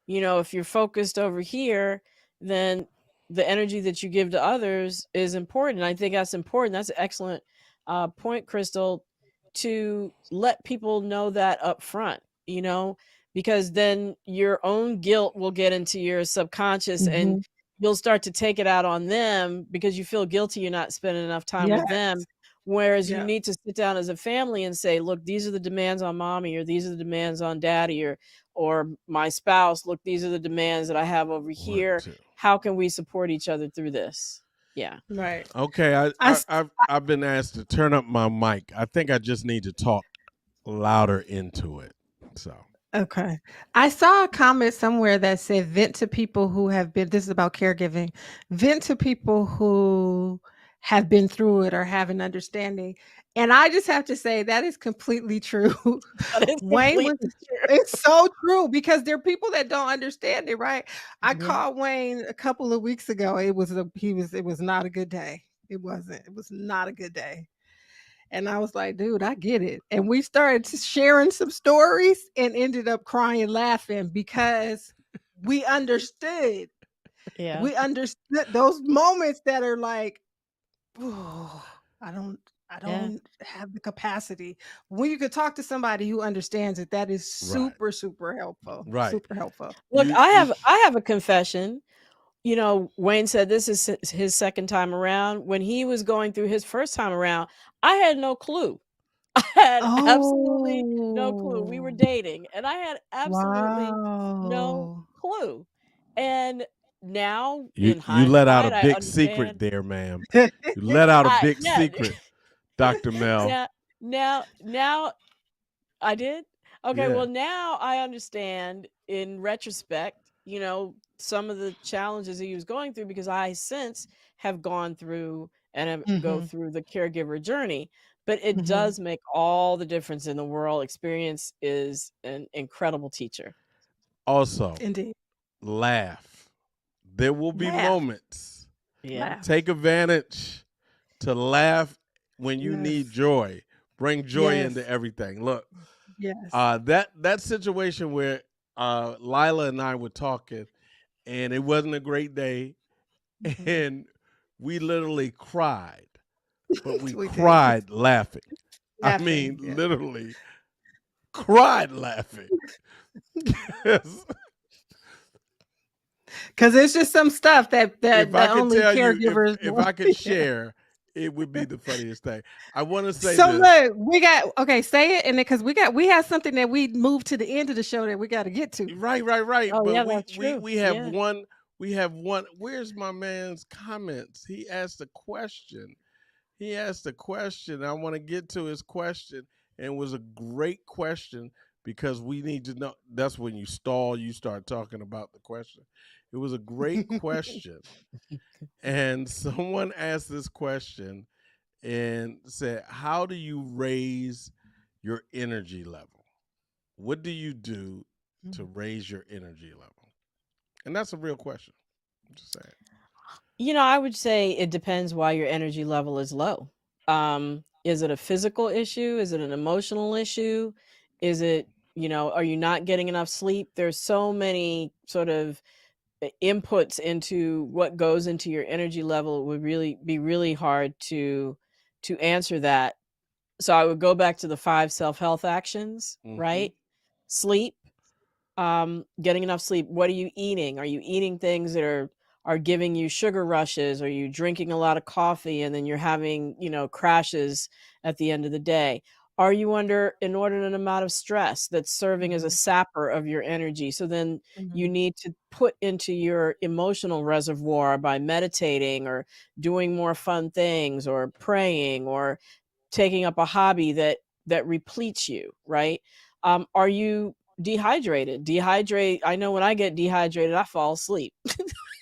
if you're focused over here, then the energy that you give to others is important. I think that's important. That's an excellent point, Crystal, to let people know that up front, because then your own guilt will get into your subconscious and Mhm. you'll start to take it out on them because you feel guilty you're not spending enough time with them. Yes. Whereas you Yeah. need to sit down as a family and say, look, these are the demands on mommy, or these are the demands on daddy, or my spouse, look, these are the demands that I have over One, here. two. How can we support each other through this? Yeah. Right. Okay, I s- I've been asked to turn up my mic. I think I just need to talk louder into it. So Okay. I saw a comment somewhere that said vent to people who have been, this is about caregiving, vent to people who have been through it or have an understanding. And I just have to say that is completely true. That is Wayne was, completely true. it's so true because there are people that don't understand it, right? I Yeah. called Wayne a couple of weeks ago. It was not a good day. It wasn't. It was not a good day. And I was like, dude, I get it. And we started sharing some stories and ended up crying, laughing because we understood. Yeah. We understood those moments that are like, oh, I don't. I Yeah. don't have the capacity. When you could talk to somebody who understands it, that is right, super, super helpful. right. Super helpful. Look, You you I have a confession. Wayne said this is his second time around. When he was going through his first time around, I had no clue. I had absolutely no clue. We were Oh, dating and I had absolutely no wow. clue. And now in you let out a hindsight, I big secret understand. there, ma'am. You let out a I big yeah. secret, Dr. Mel. now now I did? Okay, Yeah. well, now I understand in retrospect, some of the challenges he was going through because I since have gone through and go Hmm. through the caregiver journey. But it Hmm. does make all the difference in the world. Experience is an incredible teacher. Also, Indeed. laugh. There will be Laugh. moments. Yeah. Laugh. Take advantage to laugh when you need Yes. joy. Bring joy into Yes. everything. Look, Yes. that situation where Lila and I were talking, and it wasn't a great day, Mhm. and we literally cried, but we We did. cried laughing. I mean, Laughing. Yeah. literally cried laughing. Because it's just some stuff that If I that could only tell you, caregivers if will. I could share, it would be the funniest thing. I want to say So this. look, we got okay. Say it, and because we have something that we moved to the end of the show that we got to get to. Right, right, right. Oh, But yeah, that's true. we have Yeah. one. We have one. Where's my man's comments? He asked a question. He asked a question. I want to get to his question, and it was a great question because we need to know. That's when you stall. You start talking about the question. It was a great question, and someone asked this question and said, "How do you raise your energy level? What do you do to raise your energy level?" And that's a real question. I'm just saying. I would say it depends why your energy level is low. Is it a physical issue? Is it an emotional issue? Is it, are you not getting enough sleep? There's so many sort of inputs into what goes into your energy level. It would really be really hard to answer that. So I would go back to the 5 self-health actions, Mm-hmm. right? Sleep, getting enough sleep. What are you eating? Are you eating things that are giving you sugar rushes? Are you drinking a lot of coffee and then you're having, crashes at the end of the day? Are you under inordinate amount of stress that's serving as a Mhm. sapper of your energy? So then you Mhm. need to put into your emotional reservoir by meditating or doing more fun things or praying or taking up a hobby that repletes you, right? Are you dehydrated? I know when I get dehydrated, I fall asleep.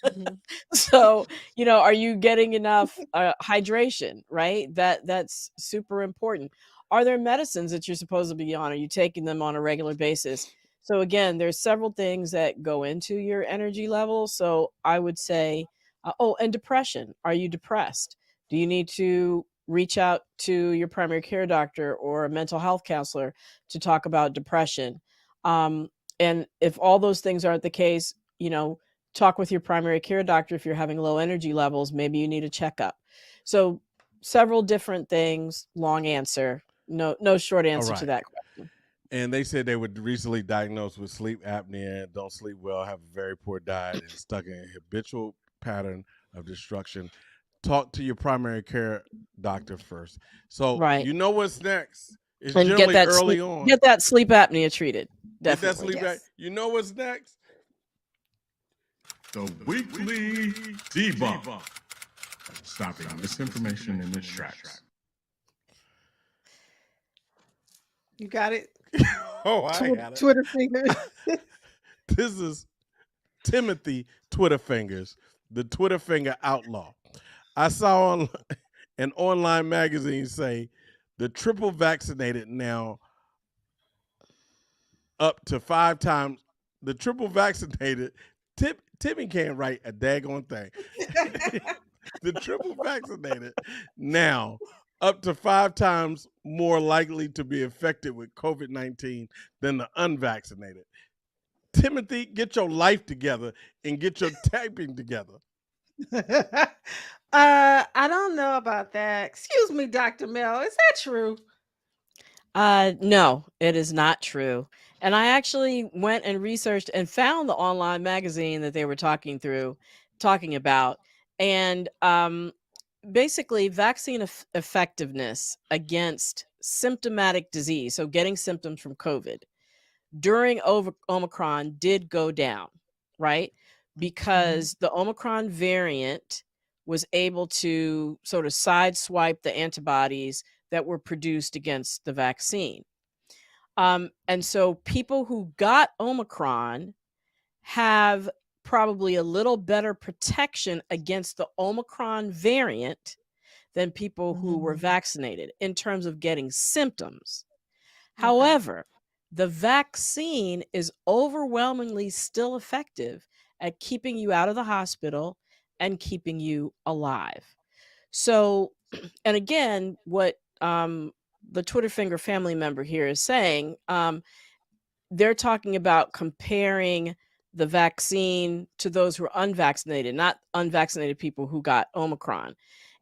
Mhm. So, are you getting enough hydration, right? That's super important. Are there medicines that you're supposed to be on? Are you taking them on a regular basis? So again, there's several things that go into your energy level. So I would say, oh, and depression. Are you depressed? Do you need to reach out to your primary care doctor or a mental health counselor to talk about depression? Um, and if all those things aren't the case, talk with your primary care doctor if you're having low energy levels. Maybe you need a checkup. So several different things. Long answer. No short All answer to right. that question. And they said they were recently diagnosed with sleep apnea, don't sleep well, have a very poor diet, and stuck in a habitual pattern of destruction. Talk to your primary care doctor first. So Right. you know what's next. It's And get generally that early sleep on. get that sleep apnea treated. Get that Definitely. sleep back. Yes. You know what's next. The weekly debunk. Stopping misinformation in its tracks. You got it. Oh, I got it. Twitter fingers. This is Timothy Twitter Fingers, the Twitter finger outlaw. I saw on an online magazine say the triple vaccinated now up to 5 times. The triple vaccinated, Timmy can't write a daggone thing. The triple vaccinated now up to 5 times more likely to be infected with COVID-19 than the unvaccinated. Timothy, get your life together and get your typing together. I don't know about that. Excuse me, Dr. Mel. Is that true? No, it is not true. And I actually went and researched and found the online magazine that they were talking about. And basically, vaccine effectiveness against symptomatic disease, so getting symptoms from COVID during Omicron did go down, right? Mhm. Because the Omicron variant was able to sort of sideswipe the antibodies that were produced against the vaccine. And so people who got Omicron have probably a little better protection against the Omicron variant than people who were Mhm. vaccinated in terms of getting symptoms. Okay. However, the vaccine is overwhelmingly still effective at keeping you out of the hospital and keeping you alive. So, and again, what the Twitter finger family member here is saying, they're talking about comparing the vaccine to those who are unvaccinated, not unvaccinated people who got Omicron.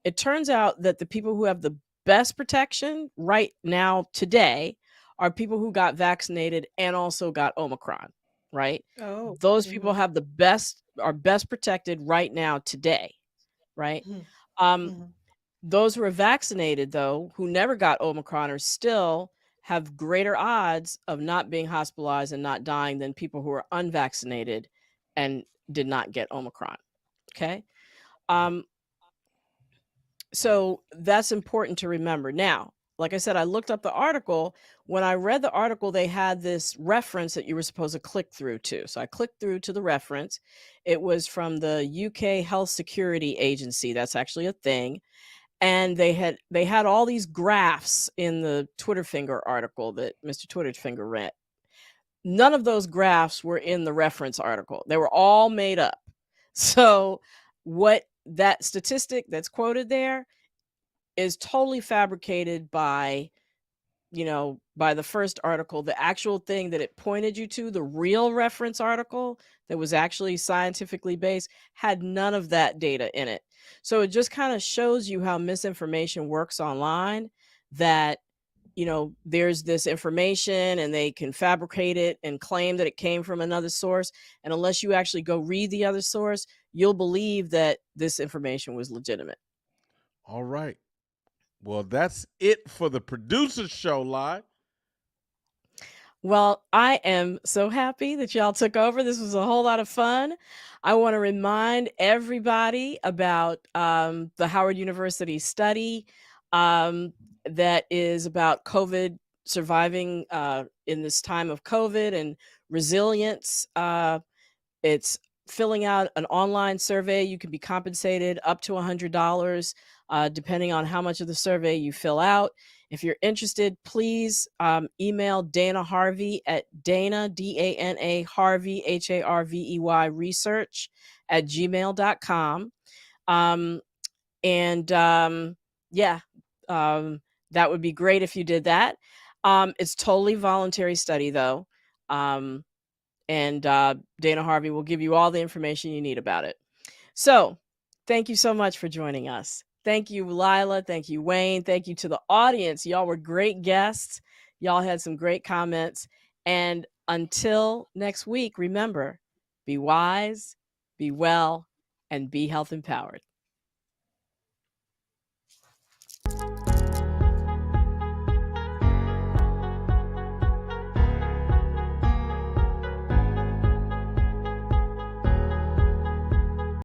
It turns out that the people who have the best protection right now today are people who got vaccinated and also got Omicron, right? Oh. Those people Mhm. have are best protected right now today, right? Mhm. Um, Mhm. those who are vaccinated, though, who never got Omicron, are still have greater odds of not being hospitalized and not dying than people who are unvaccinated and did not get Omicron. Okay. Um, so that's important to remember. Now, like I said, I looked up the article. When I read the article, they had this reference that you were supposed to click through to. So I clicked through to the reference. It was from the UK Health Security Agency. That's actually a thing. And they had all these graphs in the Twitter finger article that Mr. Twitter finger read. None of those graphs were in the reference article. They were all made up. So what that statistic that's quoted there is totally fabricated by the first article. The actual thing that it pointed you to, the real reference article that was actually scientifically based, had none of that data in it. So it just kind of shows you how misinformation works online, that there's this information and they can fabricate it and claim that it came from another source. And unless you actually go read the other source, you'll believe that this information was legitimate. All right. Well, that's it for the producer show live. Well, I am so happy that y'all took over. This was a whole lot of fun. I want to remind everybody about the Howard University study that is about COVID, surviving in this time of COVID and resilience. It's filling out an online survey. You can be compensated up to $100 depending on how much of the survey you fill out. If you're interested, please email Dana Harvey at Dana, D-A-N-A, Harvey, H-A-R-V-E-Y, research at gmail.com. Yeah, that would be great if you did that. It's totally voluntary study, though. And Dana Harvey will give you all the information you need about it. So thank you so much for joining us. Thank you, Lila. Thank you, Wayne. Thank you to the audience. Y'all were great guests. Y'all had some great comments. And until next week, remember, be wise, be well, and be health empowered.